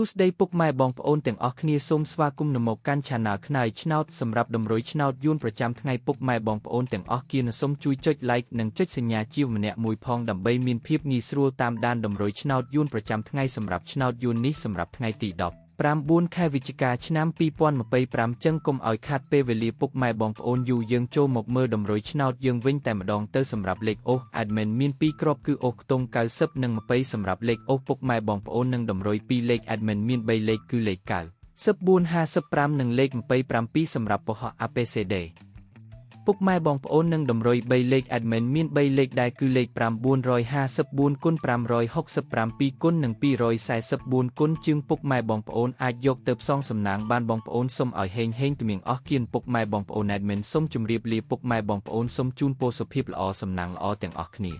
សួស្តីពុកម៉ែបងប្អូនទាំងអស់គ្នាសូមស្វាគមន៍មកកាន់ Channel ខ្នើយឆ្នោតសម្រាប់តម្រុយឆ្នោតយួនប្រចាំថ្ងៃពុកម៉ែបងប្អូនទាំងអស់គ្នាសូមជួយចុច Like និងចុចសញ្ញាជាម្នាក់មួយផងដើម្បីមានភាពងាយស្រួលតាមដានតម្រុយឆ្នោតយួនប្រចាំថ្ងៃសម្រាប់ឆ្នោតយួននេះសម្រាប់ថ្ងៃទី9 ខែវិច្ឆិកាឆ្នាំ2025ចឹងកុំឲ្យខាតពេលវេលាពុកម៉ែបងប្អូនយូរយើងចូលមកមើលតម្រុយឆ្នោតយើងវិញតែម្ដងទៅសម្រាប់លេខអូស Admin មាន2គ្រាប់គឺអូសខ្ទង់90និង20សម្រាប់លេខអូសពុកម៉ែបងប្អូននិងតម្រុយ2លេខ Admin មាន3លេខគឺលេខ94 55និងលេខ27សម្រាប់ពហុ ABCD ពុកម៉ែបងប្អូននឹងតម្រុយ3លេខ Admin មាន3លេខដែរគឺលេខ954គុណ567គុណនិង244គុណជាងពុកម៉ែបងប្អូនអាចយកទៅផ្សងសំណាងបានបងប្អូនសូមឲ្យហេងទំៀងអស់គៀនពុកម៉ែបងប្អូន Admin សូមជម្រាបលាពុកម៉ែបងប្អូនសូមជូនពរសុភាពល្អសំណាងល្អទាំងអស់គ្នា